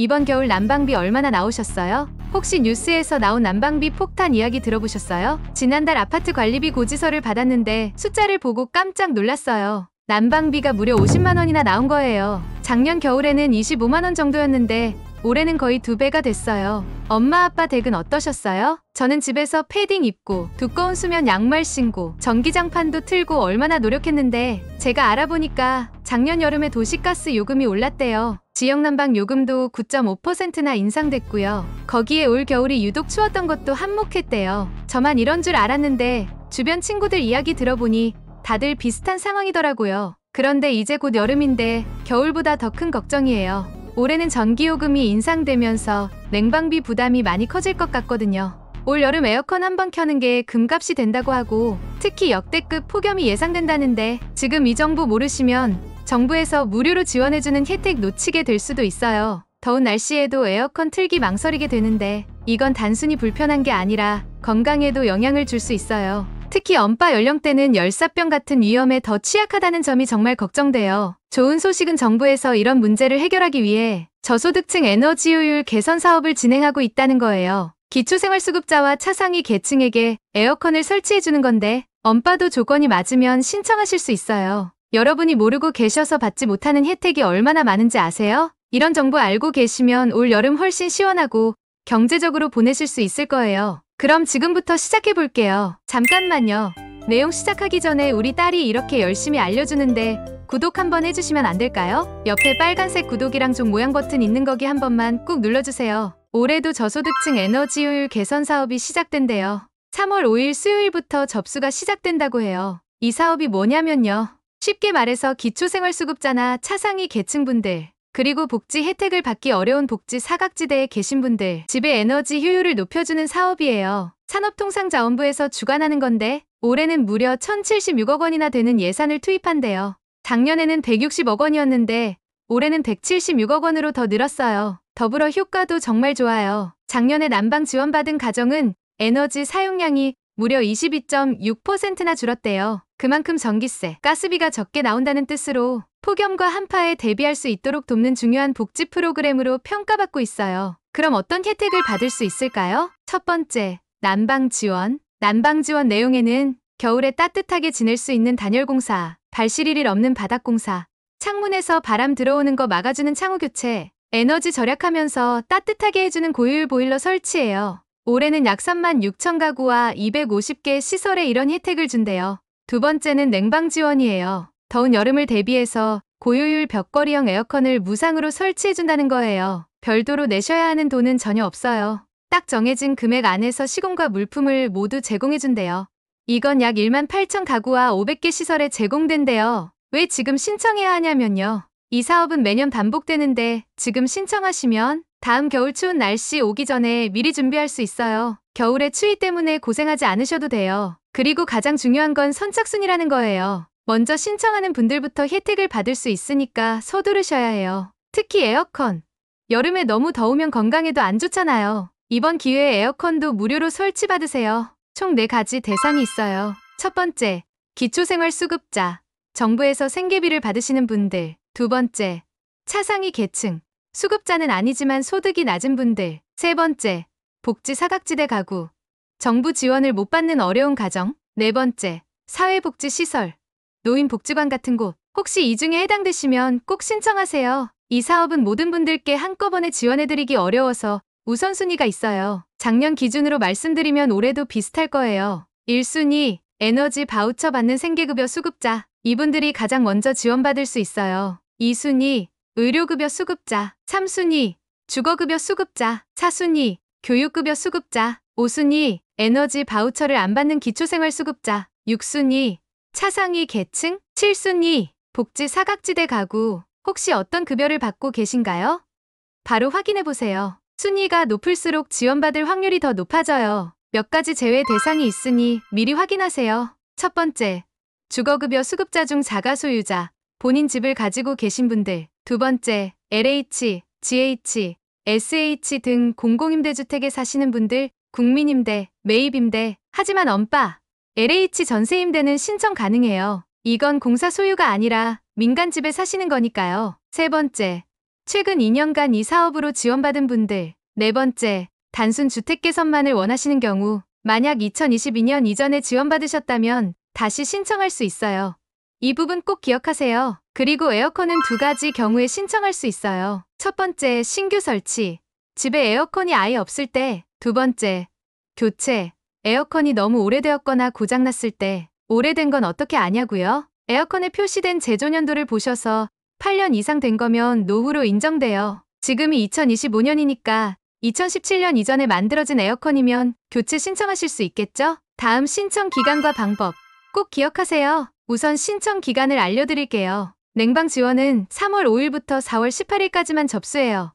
이번 겨울 난방비 얼마나 나오셨어요? 혹시 뉴스에서 나온 난방비 폭탄 이야기 들어보셨어요? 지난달 아파트 관리비 고지서를 받았는데 숫자를 보고 깜짝 놀랐어요. 난방비가 무려 50만 원이나 나온 거예요. 작년 겨울에는 25만 원 정도였는데 올해는 거의 2배가 됐어요. 엄마 아빠 댁은 어떠셨어요? 저는 집에서 패딩 입고 두꺼운 수면 양말 신고 전기장판도 틀고 얼마나 노력했는데 제가 알아보니까 작년 여름에 도시가스 요금이 올랐대요. 지역난방 요금도 9.5%나 인상됐고요. 거기에 올 겨울이 유독 추웠던 것도 한몫했대요. 저만 이런 줄 알았는데 주변 친구들 이야기 들어보니 다들 비슷한 상황이더라고요. 그런데 이제 곧 여름인데 겨울보다 더 큰 걱정이에요. 올해는 전기요금이 인상되면서 냉방비 부담이 많이 커질 것 같거든요. 올 여름 에어컨 한번 켜는 게 금값이 된다고 하고 특히 역대급 폭염이 예상된다는데 지금 이 정보 모르시면 정부에서 무료로 지원해주는 혜택 놓치게 될 수도 있어요. 더운 날씨에도 에어컨 틀기 망설이게 되는데 이건 단순히 불편한 게 아니라 건강에도 영향을 줄 수 있어요. 특히 엄빠 연령대는 열사병 같은 위험에 더 취약하다는 점이 정말 걱정돼요. 좋은 소식은 정부에서 이런 문제를 해결하기 위해 저소득층 에너지 효율 개선 사업을 진행하고 있다는 거예요. 기초생활수급자와 차상위 계층에게 에어컨을 설치해주는 건데 엄빠도 조건이 맞으면 신청하실 수 있어요. 여러분이 모르고 계셔서 받지 못하는 혜택이 얼마나 많은지 아세요? 이런 정보 알고 계시면 올 여름 훨씬 시원하고 경제적으로 보내실 수 있을 거예요. 그럼 지금부터 시작해볼게요. 잠깐만요. 내용 시작하기 전에 우리 딸이 이렇게 열심히 알려주는데 구독 한번 해주시면 안 될까요? 옆에 빨간색 구독이랑 종 모양 버튼 있는 거기 한 번만 꾹 눌러주세요. 올해도 저소득층 에너지 효율 개선 사업이 시작된대요. 3월 5일 수요일부터 접수가 시작된다고 해요. 이 사업이 뭐냐면요. 쉽게 말해서 기초생활수급자나 차상위 계층분들 그리고 복지 혜택을 받기 어려운 복지 사각지대에 계신 분들 집의 에너지 효율을 높여주는 사업이에요. 산업통상자원부에서 주관하는 건데 올해는 무려 1,076억 원이나 되는 예산을 투입한대요. 작년에는 160억 원이었는데 올해는 176억 원으로 더 늘었어요. 더불어 효과도 정말 좋아요. 작년에 난방 지원받은 가정은 에너지 사용량이 무려 22.6%나 줄었대요. 그만큼 전기세, 가스비가 적게 나온다는 뜻으로 폭염과 한파에 대비할 수 있도록 돕는 중요한 복지 프로그램으로 평가받고 있어요. 그럼 어떤 혜택을 받을 수 있을까요? 첫 번째, 난방 지원. 난방 지원 내용에는 겨울에 따뜻하게 지낼 수 있는 단열공사, 발시릴 일 없는 바닥공사, 창문에서 바람 들어오는 거 막아주는 창호 교체, 에너지 절약하면서 따뜻하게 해주는 고효율 보일러 설치예요. 올해는 약 36,000 가구와 250개 시설에 이런 혜택을 준대요. 두 번째는 냉방 지원이에요. 더운 여름을 대비해서 고효율 벽걸이형 에어컨을 무상으로 설치해준다는 거예요. 별도로 내셔야 하는 돈은 전혀 없어요. 딱 정해진 금액 안에서 시공과 물품을 모두 제공해준대요. 이건 약 18,000 가구와 500개 시설에 제공된대요. 왜 지금 신청해야 하냐면요. 이 사업은 매년 반복되는데 지금 신청하시면 다음 겨울 추운 날씨 오기 전에 미리 준비할 수 있어요. 겨울에 추위 때문에 고생하지 않으셔도 돼요. 그리고 가장 중요한 건 선착순이라는 거예요. 먼저 신청하는 분들부터 혜택을 받을 수 있으니까 서두르셔야 해요. 특히 에어컨. 여름에 너무 더우면 건강에도 안 좋잖아요. 이번 기회에 에어컨도 무료로 설치받으세요. 총 4가지 대상이 있어요. 첫 번째, 기초생활수급자. 정부에서 생계비를 받으시는 분들. 두 번째, 차상위 계층. 수급자는 아니지만 소득이 낮은 분들. 세 번째, 복지 사각지대 가구. 정부 지원을 못 받는 어려운 가정. 네 번째, 사회복지시설. 노인복지관 같은 곳. 혹시 이 중에 해당되시면 꼭 신청하세요. 이 사업은 모든 분들께 한꺼번에 지원해드리기 어려워서 우선순위가 있어요. 작년 기준으로 말씀드리면 올해도 비슷할 거예요. 1순위, 에너지 바우처 받는 생계급여 수급자. 이분들이 가장 먼저 지원받을 수 있어요. 2순위, 의료급여 수급자. 3순위, 주거급여 수급자. 4순위, 교육급여 수급자. 5순위, 에너지 바우처를 안 받는 기초생활수급자. 6순위, 차상위 계층. 7순위, 복지 사각지대 가구. 혹시 어떤 급여를 받고 계신가요? 바로 확인해보세요. 순위가 높을수록 지원받을 확률이 더 높아져요. 몇 가지 제외 대상이 있으니 미리 확인하세요. 첫 번째, 주거급여 수급자 중 자가 소유자, 본인 집을 가지고 계신 분들. 두 번째, LH, GH, SH 등 공공임대주택에 사시는 분들, 국민임대, 매입임대. 하지만 엄빠, LH 전세임대는 신청 가능해요. 이건 공사 소유가 아니라 민간 집에 사시는 거니까요. 세 번째, 최근 2년간 이 사업으로 지원받은 분들. 네 번째, 단순 주택 개선만을 원하시는 경우 만약 2022년 이전에 지원받으셨다면 다시 신청할 수 있어요. 이 부분 꼭 기억하세요. 그리고 에어컨은 두 가지 경우에 신청할 수 있어요. 첫 번째, 신규 설치. 집에 에어컨이 아예 없을 때. 두 번째, 교체. 에어컨이 너무 오래되었거나 고장났을 때. 오래된 건 어떻게 아냐고요? 에어컨에 표시된 제조년도를 보셔서 8년 이상 된 거면 노후로 인정돼요. 지금이 2025년이니까 2017년 이전에 만들어진 에어컨이면 교체 신청하실 수 있겠죠? 다음 신청 기간과 방법. 꼭 기억하세요. 우선 신청 기간을 알려드릴게요. 냉방 지원은 3월 5일부터 4월 18일까지만 접수해요.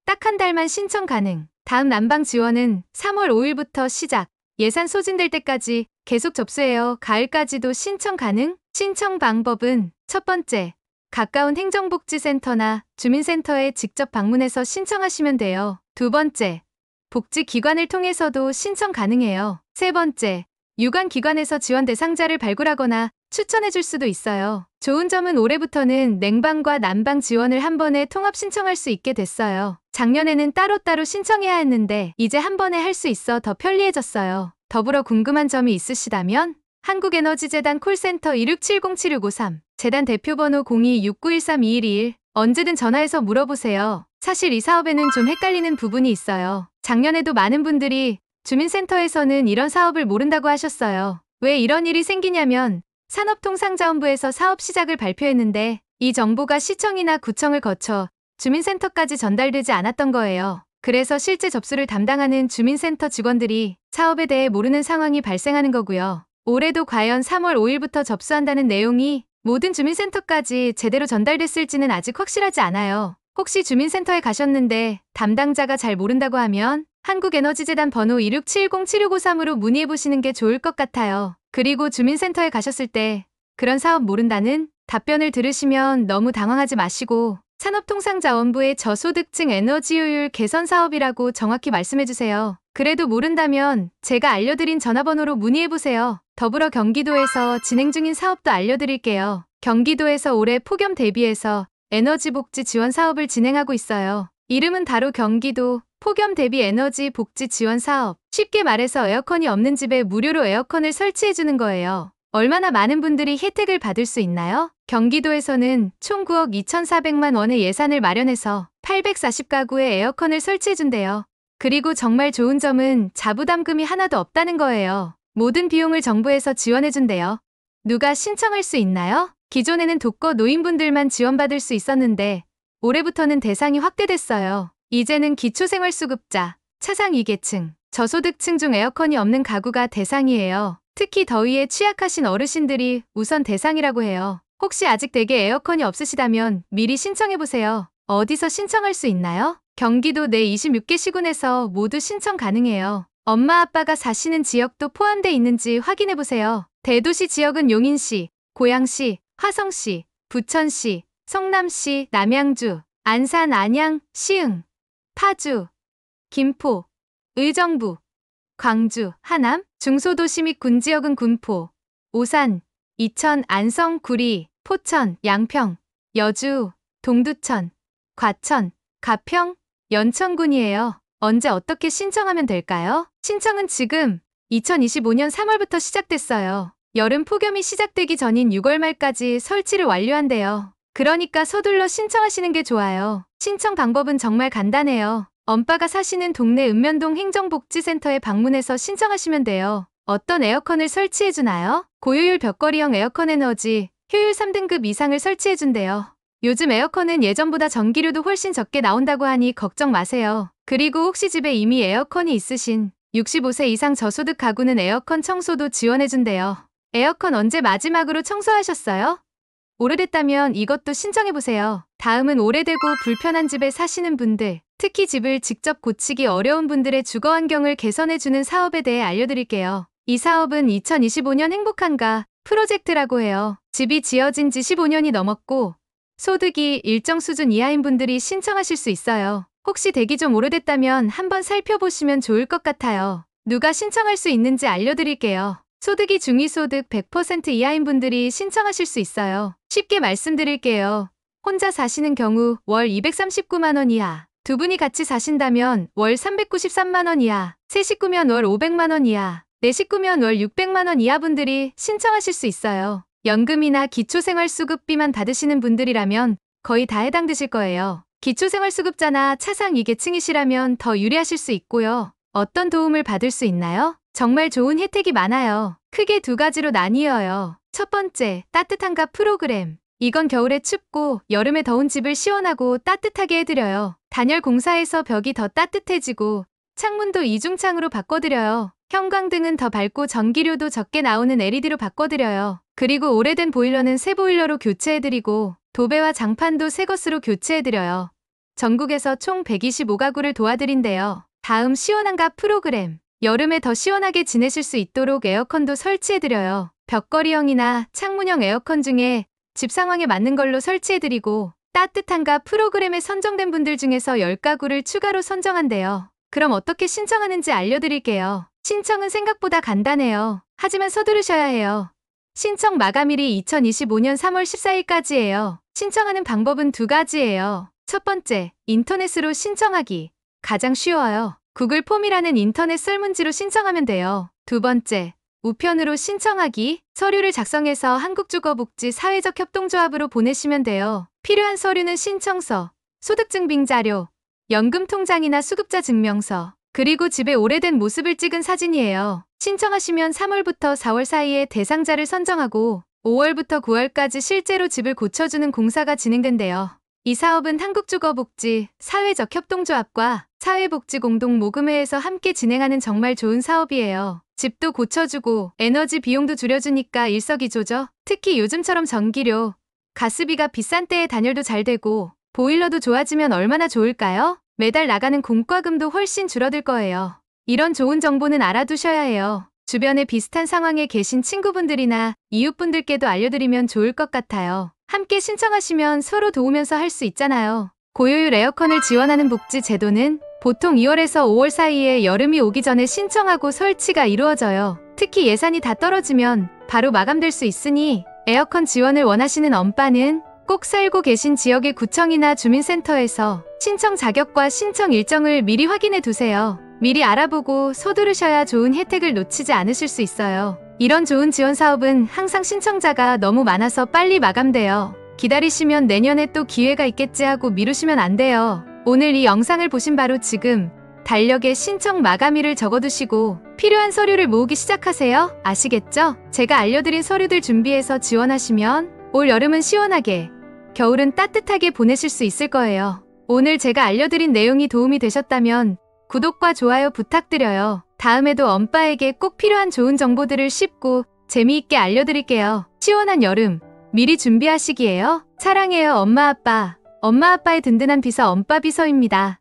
딱 한 달만 신청 가능. 다음 난방 지원은 3월 5일부터 시작. 예산 소진될 때까지 계속 접수해요. 가을까지도 신청 가능? 신청 방법은 첫 번째, 가까운 행정복지센터나 주민센터에 직접 방문해서 신청하시면 돼요. 두 번째, 복지기관을 통해서도 신청 가능해요. 세 번째, 유관기관에서 지원 대상자를 발굴하거나 추천해줄 수도 있어요. 좋은 점은 올해부터는 냉방과 난방 지원을 한 번에 통합 신청할 수 있게 됐어요. 작년에는 따로따로 신청해야 했는데 이제 한 번에 할 수 있어 더 편리해졌어요. 더불어 궁금한 점이 있으시다면 한국에너지재단 콜센터 2670-7653, 재단 대표번호 0269132121 언제든 전화해서 물어보세요. 사실 이 사업에는 좀 헷갈리는 부분이 있어요. 작년에도 많은 분들이 주민센터에서는 이런 사업을 모른다고 하셨어요. 왜 이런 일이 생기냐면 산업통상자원부에서 사업 시작을 발표했는데 이 정보가 시청이나 구청을 거쳐 주민센터까지 전달되지 않았던 거예요. 그래서 실제 접수를 담당하는 주민센터 직원들이 사업에 대해 모르는 상황이 발생하는 거고요. 올해도 과연 3월 5일부터 접수한다는 내용이 모든 주민센터까지 제대로 전달됐을지는 아직 확실하지 않아요. 혹시 주민센터에 가셨는데 담당자가 잘 모른다고 하면 한국에너지재단 번호 2670-7653으로 문의해보시는 게 좋을 것 같아요. 그리고 주민센터에 가셨을 때 그런 사업 모른다는 답변을 들으시면 너무 당황하지 마시고 산업통상자원부의 저소득층 에너지효율 개선 사업이라고 정확히 말씀해주세요. 그래도 모른다면 제가 알려드린 전화번호로 문의해보세요. 더불어 경기도에서 진행 중인 사업도 알려드릴게요. 경기도에서 올해 폭염 대비해서 에너지 복지 지원 사업을 진행하고 있어요. 이름은 바로 경기도 폭염 대비 에너지 복지 지원 사업. 쉽게 말해서 에어컨이 없는 집에 무료로 에어컨을 설치해주는 거예요. 얼마나 많은 분들이 혜택을 받을 수 있나요? 경기도에서는 총 9억 2,400만 원의 예산을 마련해서 840가구에 에어컨을 설치해준대요. 그리고 정말 좋은 점은 자부담금이 하나도 없다는 거예요. 모든 비용을 정부에서 지원해준대요. 누가 신청할 수 있나요? 기존에는 독거 노인분들만 지원받을 수 있었는데 올해부터는 대상이 확대됐어요. 이제는 기초생활수급자, 차상 2계층, 저소득층 중 에어컨이 없는 가구가 대상이에요. 특히 더위에 취약하신 어르신들이 우선 대상이라고 해요. 혹시 아직 댁에 에어컨이 없으시다면 미리 신청해보세요. 어디서 신청할 수 있나요? 경기도 내 26개 시군에서 모두 신청 가능해요. 엄마 아빠가 사시는 지역도 포함돼 있는지 확인해보세요. 대도시 지역은 용인시, 고양시, 화성시, 부천시, 성남시, 남양주, 안산, 안양, 시흥, 파주, 김포, 의정부, 광주, 하남, 중소도시 및 군지역은 군포, 오산, 이천, 안성, 구리, 포천, 양평, 여주, 동두천, 과천, 가평, 연천군이에요. 언제 어떻게 신청하면 될까요? 신청은 지금 2025년 3월부터 시작됐어요. 여름 폭염이 시작되기 전인 6월 말까지 설치를 완료한대요. 그러니까 서둘러 신청하시는 게 좋아요. 신청 방법은 정말 간단해요. 엄빠가 사시는 동네 읍면동 행정복지센터에 방문해서 신청하시면 돼요. 어떤 에어컨을 설치해주나요? 고효율 벽걸이형 에어컨 에너지, 효율 3등급 이상을 설치해준대요. 요즘 에어컨은 예전보다 전기료도 훨씬 적게 나온다고 하니 걱정 마세요. 그리고 혹시 집에 이미 에어컨이 있으신 65세 이상 저소득 가구는 에어컨 청소도 지원해준대요. 에어컨 언제 마지막으로 청소하셨어요? 오래됐다면 이것도 신청해보세요. 다음은 오래되고 불편한 집에 사시는 분들, 특히 집을 직접 고치기 어려운 분들의 주거 환경을 개선해주는 사업에 대해 알려드릴게요. 이 사업은 2025년 행복한가 프로젝트라고 해요. 집이 지어진 지 15년이 넘었고 소득이 일정 수준 이하인 분들이 신청하실 수 있어요. 혹시 댁이 좀 오래됐다면 한번 살펴보시면 좋을 것 같아요. 누가 신청할 수 있는지 알려드릴게요. 소득이 중위소득 100% 이하인 분들이 신청하실 수 있어요. 쉽게 말씀드릴게요. 혼자 사시는 경우 월 239만 원 이하, 두 분이 같이 사신다면 월 393만 원 이하, 세 식구면 월 500만 원 이하, 네 식구면 월 600만 원 이하 분들이 신청하실 수 있어요. 연금이나 기초생활수급비만 받으시는 분들이라면 거의 다 해당되실 거예요. 기초생활수급자나 차상 2계층이시라면 더 유리하실 수 있고요. 어떤 도움을 받을 수 있나요? 정말 좋은 혜택이 많아요. 크게 두 가지로 나뉘어요. 첫 번째, 따뜻한가 프로그램. 이건 겨울에 춥고 여름에 더운 집을 시원하고 따뜻하게 해드려요. 단열 공사에서 벽이 더 따뜻해지고 창문도 이중창으로 바꿔드려요. 형광등은 더 밝고 전기료도 적게 나오는 LED로 바꿔드려요. 그리고 오래된 보일러는 새 보일러로 교체해드리고 도배와 장판도 새 것으로 교체해드려요. 전국에서 총 125가구를 도와드린대요. 다음 시원한가 프로그램. 여름에 더 시원하게 지내실 수 있도록 에어컨도 설치해드려요. 벽걸이형이나 창문형 에어컨 중에 집 상황에 맞는 걸로 설치해드리고 따뜻한가 프로그램에 선정된 분들 중에서 10가구를 추가로 선정한대요. 그럼 어떻게 신청하는지 알려드릴게요. 신청은 생각보다 간단해요. 하지만 서두르셔야 해요. 신청 마감일이 2025년 3월 14일까지예요. 신청하는 방법은 두 가지예요. 첫 번째, 인터넷으로 신청하기. 가장 쉬워요. 구글 폼이라는 인터넷 설문지로 신청하면 돼요. 두 번째, 우편으로 신청하기. 서류를 작성해서 한국주거복지 사회적 협동조합으로 보내시면 돼요. 필요한 서류는 신청서, 소득증빙 자료, 연금통장이나 수급자 증명서, 그리고 집의 오래된 모습을 찍은 사진이에요. 신청하시면 3월부터 4월 사이에 대상자를 선정하고 5월부터 9월까지 실제로 집을 고쳐주는 공사가 진행된대요. 이 사업은 한국주거복지 사회적 협동조합과 사회복지공동모금회에서 함께 진행하는 정말 좋은 사업이에요. 집도 고쳐주고 에너지 비용도 줄여주니까 일석이조죠. 특히 요즘처럼 전기료, 가스비가 비싼 때에 단열도 잘 되고 보일러도 좋아지면 얼마나 좋을까요? 매달 나가는 공과금도 훨씬 줄어들 거예요. 이런 좋은 정보는 알아두셔야 해요. 주변에 비슷한 상황에 계신 친구분들이나 이웃분들께도 알려드리면 좋을 것 같아요. 함께 신청하시면 서로 도우면서 할 수 있잖아요. 고효율 에어컨을 지원하는 복지 제도는 보통 2월에서 5월 사이에 여름이 오기 전에 신청하고 설치가 이루어져요. 특히 예산이 다 떨어지면 바로 마감될 수 있으니 에어컨 지원을 원하시는 엄빠는 꼭 살고 계신 지역의 구청이나 주민센터에서 신청 자격과 신청 일정을 미리 확인해 두세요. 미리 알아보고 서두르셔야 좋은 혜택을 놓치지 않으실 수 있어요. 이런 좋은 지원 사업은 항상 신청자가 너무 많아서 빨리 마감돼요. 기다리시면 내년에 또 기회가 있겠지 하고 미루시면 안 돼요. 오늘 이 영상을 보신 바로 지금 달력에 신청 마감일을 적어두시고 필요한 서류를 모으기 시작하세요. 아시겠죠? 제가 알려드린 서류들 준비해서 지원하시면 올 여름은 시원하게, 겨울은 따뜻하게 보내실 수 있을 거예요. 오늘 제가 알려드린 내용이 도움이 되셨다면 구독과 좋아요 부탁드려요. 다음에도 엄빠에게 꼭 필요한 좋은 정보들을 쉽고 재미있게 알려드릴게요. 시원한 여름 미리 준비하시기에요. 사랑해요 엄마 아빠. 엄마 아빠의 든든한 비서 엄빠 비서입니다.